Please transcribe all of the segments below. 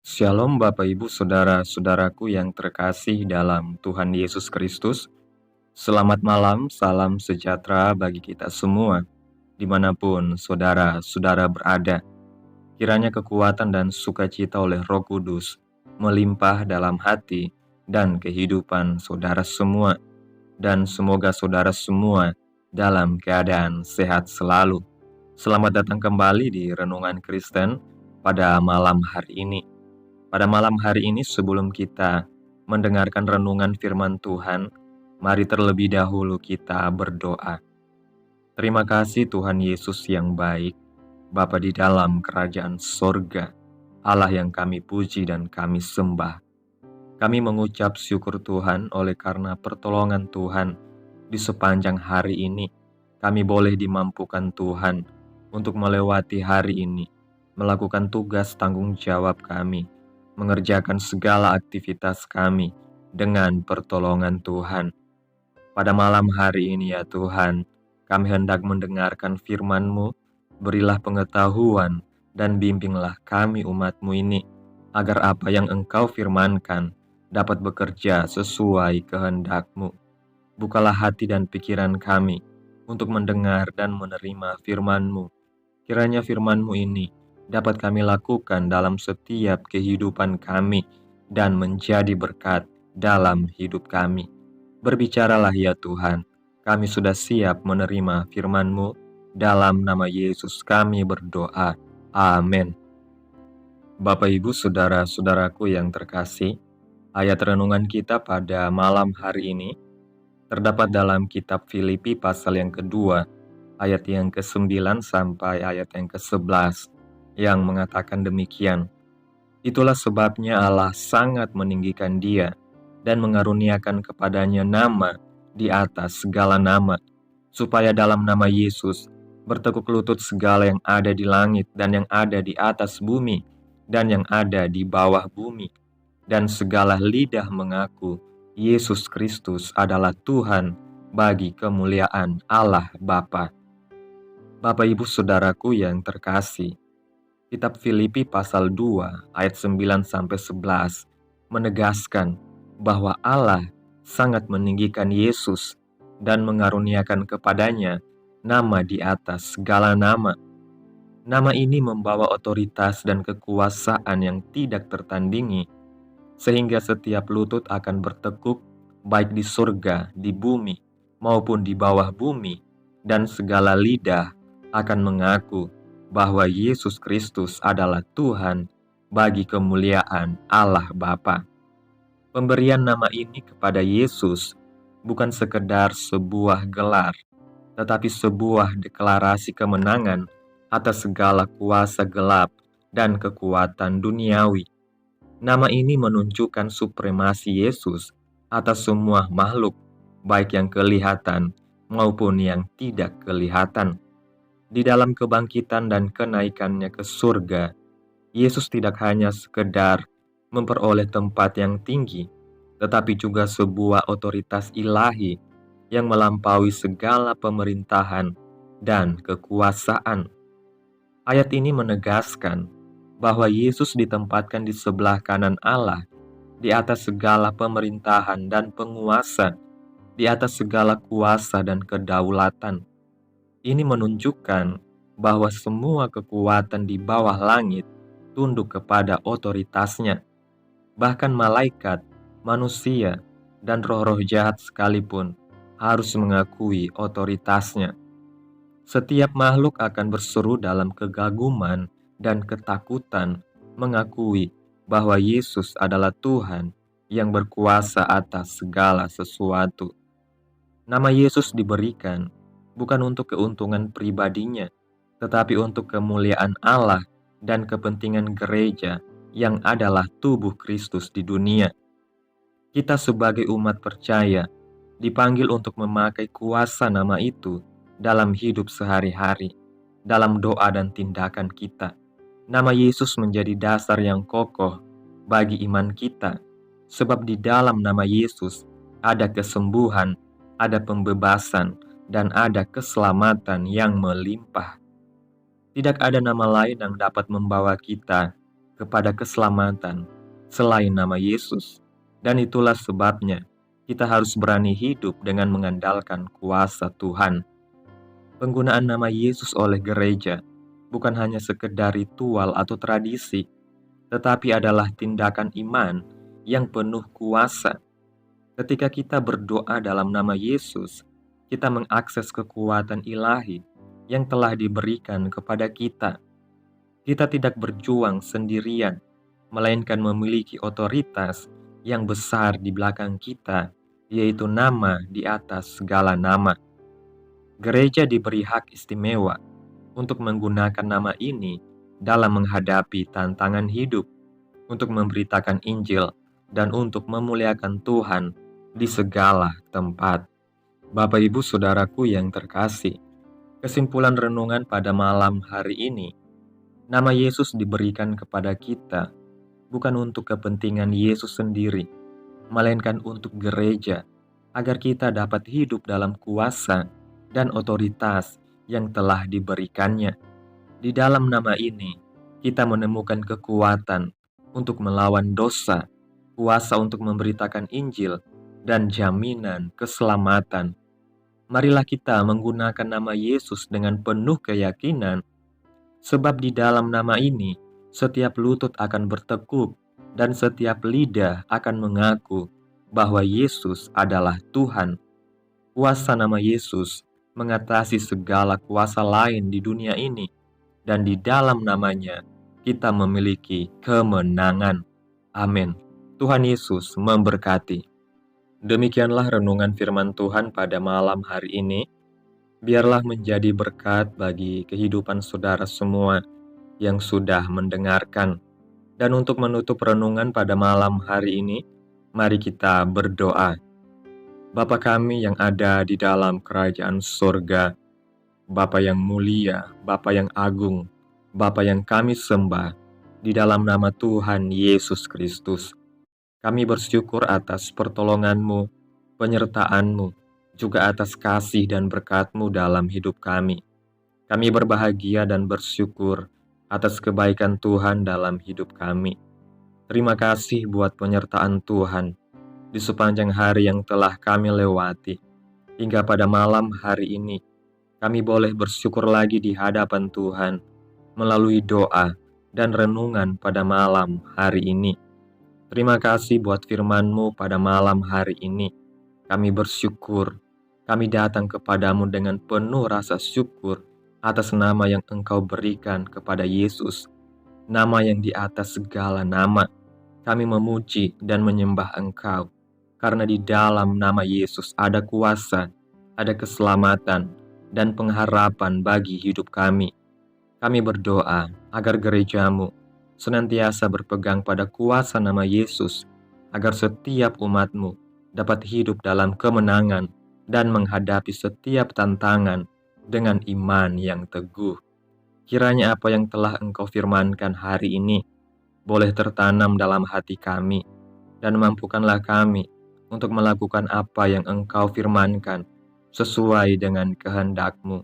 Shalom Bapak Ibu Saudara-saudaraku yang terkasih dalam Tuhan Yesus Kristus. Selamat malam, salam sejahtera bagi kita semua, dimanapun saudara-saudara berada. Kiranya kekuatan dan sukacita oleh Roh Kudus melimpah dalam hati dan kehidupan saudara semua. Dan semoga saudara semua dalam keadaan sehat selalu. Selamat datang kembali di Renungan Kristen pada malam hari ini. Pada malam hari ini sebelum kita mendengarkan renungan firman Tuhan, mari terlebih dahulu kita berdoa. Terima kasih Tuhan Yesus yang baik, Bapa di dalam kerajaan sorga, Allah yang kami puji dan kami sembah. Kami mengucap syukur Tuhan oleh karena pertolongan Tuhan di sepanjang hari ini. Kami boleh dimampukan Tuhan untuk melewati hari ini, melakukan tugas tanggung jawab kami, mengerjakan segala aktivitas kami dengan pertolongan Tuhan. Pada malam hari ini ya Tuhan, kami hendak mendengarkan firman-Mu, berilah pengetahuan dan bimbinglah kami umat-Mu ini, agar apa yang Engkau firmankan dapat bekerja sesuai kehendak-Mu. Bukalah hati dan pikiran kami untuk mendengar dan menerima firman-Mu. Kiranya firman-Mu ini dapat kami lakukan dalam setiap kehidupan kami dan menjadi berkat dalam hidup kami. Berbicaralah ya Tuhan, kami sudah siap menerima firman-Mu. Dalam nama Yesus kami berdoa. Amin. Bapak Ibu Saudara-saudaraku yang terkasih, ayat renungan kita pada malam hari ini terdapat dalam kitab Filipi pasal yang kedua, ayat yang ke-9 sampai ayat yang ke-11. Yang mengatakan demikian, itulah sebabnya Allah sangat meninggikan dia dan mengaruniakan kepadanya nama di atas segala nama, supaya dalam nama Yesus bertekuk lutut segala yang ada di langit dan yang ada di atas bumi dan yang ada di bawah bumi, dan segala lidah mengaku Yesus Kristus adalah Tuhan bagi kemuliaan Allah Bapa. Bapak Ibu Saudaraku yang terkasih, Kitab Filipi pasal 2 ayat 9-11 menegaskan bahwa Allah sangat meninggikan Yesus dan mengaruniakan kepadanya nama di atas segala nama. Nama ini membawa otoritas dan kekuasaan yang tidak tertandingi, sehingga setiap lutut akan bertekuk baik di surga, di bumi, maupun di bawah bumi, dan segala lidah akan mengaku bahwa Yesus Kristus adalah Tuhan bagi kemuliaan Allah Bapa. Pemberian nama ini kepada Yesus bukan sekedar sebuah gelar, tetapi sebuah deklarasi kemenangan atas segala kuasa gelap dan kekuatan duniawi. Nama ini menunjukkan supremasi Yesus atas semua makhluk, baik yang kelihatan maupun yang tidak kelihatan. Di dalam kebangkitan dan kenaikannya ke surga, Yesus tidak hanya sekedar memperoleh tempat yang tinggi, tetapi juga sebuah otoritas ilahi yang melampaui segala pemerintahan dan kekuasaan. Ayat ini menegaskan bahwa Yesus ditempatkan di sebelah kanan Allah, di atas segala pemerintahan dan penguasa, di atas segala kuasa dan kedaulatan. Ini menunjukkan bahwa semua kekuatan di bawah langit tunduk kepada otoritasnya. Bahkan malaikat, manusia, dan roh-roh jahat sekalipun harus mengakui otoritasnya. Setiap makhluk akan berseru dalam kegaguman dan ketakutan mengakui bahwa Yesus adalah Tuhan yang berkuasa atas segala sesuatu. Nama Yesus diberikan bukan untuk keuntungan pribadinya, tetapi untuk kemuliaan Allah dan kepentingan gereja yang adalah tubuh Kristus di dunia. Kita sebagai umat percaya dipanggil untuk memakai kuasa nama itu dalam hidup sehari-hari, dalam doa dan tindakan kita. Nama Yesus menjadi dasar yang kokoh bagi iman kita, sebab di dalam nama Yesus ada kesembuhan, ada pembebasan, dan ada keselamatan yang melimpah. Tidak ada nama lain yang dapat membawa kita kepada keselamatan selain nama Yesus. Dan itulah sebabnya kita harus berani hidup dengan mengandalkan kuasa Tuhan. Penggunaan nama Yesus oleh gereja bukan hanya sekedar ritual atau tradisi, tetapi adalah tindakan iman yang penuh kuasa. Ketika kita berdoa dalam nama Yesus, kita mengakses kekuatan ilahi yang telah diberikan kepada kita. Kita tidak berjuang sendirian, melainkan memiliki otoritas yang besar di belakang kita, yaitu nama di atas segala nama. Gereja diberi hak istimewa untuk menggunakan nama ini dalam menghadapi tantangan hidup, untuk memberitakan Injil, dan untuk memuliakan Tuhan di segala tempat. Bapak Ibu Saudaraku yang terkasih, kesimpulan renungan pada malam hari ini, nama Yesus diberikan kepada kita bukan untuk kepentingan Yesus sendiri, melainkan untuk gereja, agar kita dapat hidup dalam kuasa dan otoritas yang telah diberikannya. Di dalam nama ini, kita menemukan kekuatan untuk melawan dosa, kuasa untuk memberitakan Injil, dan jaminan keselamatan. Marilah kita menggunakan nama Yesus dengan penuh keyakinan, sebab di dalam nama ini, setiap lutut akan bertekuk dan setiap lidah akan mengaku bahwa Yesus adalah Tuhan. Kuasa nama Yesus mengatasi segala kuasa lain di dunia ini, dan di dalam namanya kita memiliki kemenangan. Amin. Tuhan Yesus memberkati. Demikianlah renungan firman Tuhan pada malam hari ini. Biarlah menjadi berkat bagi kehidupan saudara semua yang sudah mendengarkan. Dan untuk menutup renungan pada malam hari ini, mari kita berdoa. Bapa kami yang ada di dalam kerajaan surga, Bapa yang mulia, Bapa yang agung, Bapa yang kami sembah, di dalam nama Tuhan Yesus Kristus, kami bersyukur atas pertolongan-Mu, penyertaan-Mu, juga atas kasih dan berkat-Mu dalam hidup kami. Kami berbahagia dan bersyukur atas kebaikan Tuhan dalam hidup kami. Terima kasih buat penyertaan Tuhan di sepanjang hari yang telah kami lewati. Hingga pada malam hari ini, kami boleh bersyukur lagi di hadapan Tuhan melalui doa dan renungan pada malam hari ini. Terima kasih buat firman-Mu pada malam hari ini. Kami bersyukur, kami datang kepadamu dengan penuh rasa syukur atas nama yang Engkau berikan kepada Yesus, nama yang di atas segala nama. Kami memuji dan menyembah Engkau, karena di dalam nama Yesus ada kuasa, ada keselamatan, dan pengharapan bagi hidup kami. Kami berdoa agar gereja-Mu senantiasa berpegang pada kuasa nama Yesus, agar setiap umat-Mu dapat hidup dalam kemenangan dan menghadapi setiap tantangan dengan iman yang teguh. Kiranya apa yang telah Engkau firmankan hari ini boleh tertanam dalam hati kami, dan mampukanlah kami untuk melakukan apa yang Engkau firmankan sesuai dengan kehendak-Mu.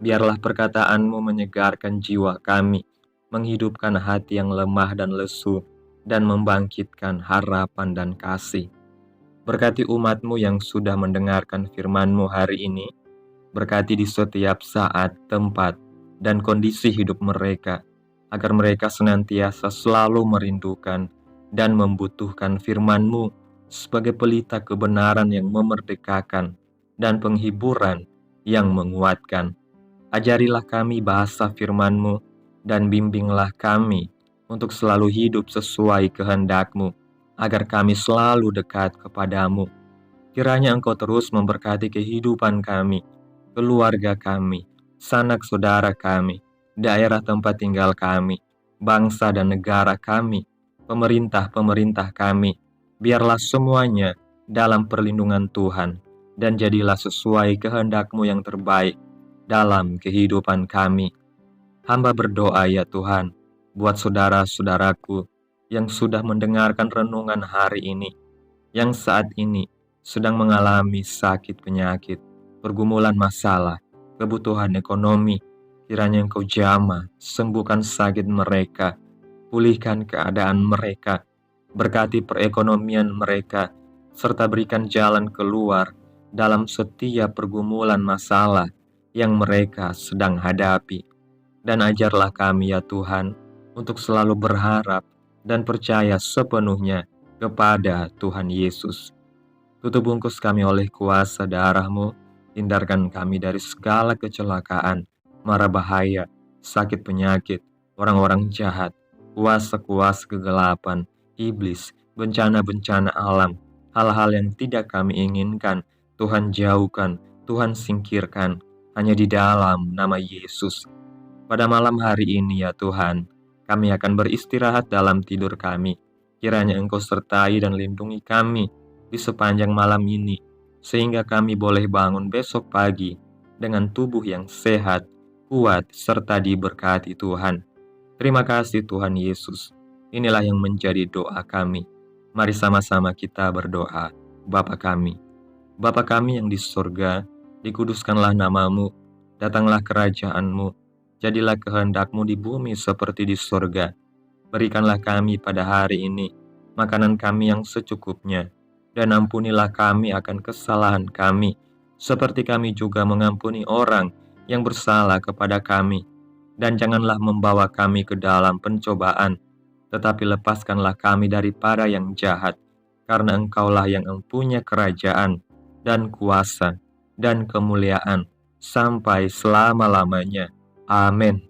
Biarlah perkataan-Mu menyegarkan jiwa kami, menghidupkan hati yang lemah dan lesu, dan membangkitkan harapan dan kasih. Berkati umat-Mu yang sudah mendengarkan firman-Mu hari ini, berkati di setiap saat, tempat, dan kondisi hidup mereka, agar mereka senantiasa selalu merindukan dan membutuhkan firman-Mu sebagai pelita kebenaran yang memerdekakan dan penghiburan yang menguatkan. Ajarilah kami bahasa firman-Mu dan bimbinglah kami untuk selalu hidup sesuai kehendak-Mu, agar kami selalu dekat kepadamu. Kiranya Engkau terus memberkati kehidupan kami, keluarga kami, sanak saudara kami, daerah tempat tinggal kami, bangsa dan negara kami, pemerintah-pemerintah kami. Biarlah semuanya dalam perlindungan Tuhan, dan jadilah sesuai kehendak-Mu yang terbaik dalam kehidupan kami. Hamba berdoa ya Tuhan, buat saudara-saudaraku yang sudah mendengarkan renungan hari ini, yang saat ini sedang mengalami sakit penyakit, pergumulan masalah, kebutuhan ekonomi. Kiranya Engkau jamah, sembuhkan sakit mereka, pulihkan keadaan mereka, berkati perekonomian mereka, serta berikan jalan keluar dalam setiap pergumulan masalah yang mereka sedang hadapi. Dan ajarlah kami ya Tuhan, untuk selalu berharap dan percaya sepenuhnya kepada Tuhan Yesus. Tutup bungkus kami oleh kuasa darah-Mu, hindarkan kami dari segala kecelakaan, mara bahaya, sakit penyakit, orang-orang jahat, kuasa-kuasa kegelapan, iblis, bencana-bencana alam, hal-hal yang tidak kami inginkan, Tuhan jauhkan, Tuhan singkirkan, hanya di dalam nama Yesus. Pada malam hari ini ya Tuhan, kami akan beristirahat dalam tidur kami. Kiranya Engkau sertai dan lindungi kami di sepanjang malam ini, sehingga kami boleh bangun besok pagi dengan tubuh yang sehat, kuat, serta diberkati Tuhan. Terima kasih Tuhan Yesus. Inilah yang menjadi doa kami. Mari sama-sama kita berdoa. Bapa kami yang di surga, dikuduskanlah namamu, datanglah kerajaan-Mu, jadilah kehendak-Mu di bumi seperti di surga. Berikanlah kami pada hari ini makanan kami yang secukupnya, dan ampunilah kami akan kesalahan kami, seperti kami juga mengampuni orang yang bersalah kepada kami. Dan janganlah membawa kami ke dalam pencobaan, tetapi lepaskanlah kami daripada yang jahat, karena Engkaulah yang mempunyai kerajaan, dan kuasa, dan kemuliaan, sampai selama-lamanya. Amin.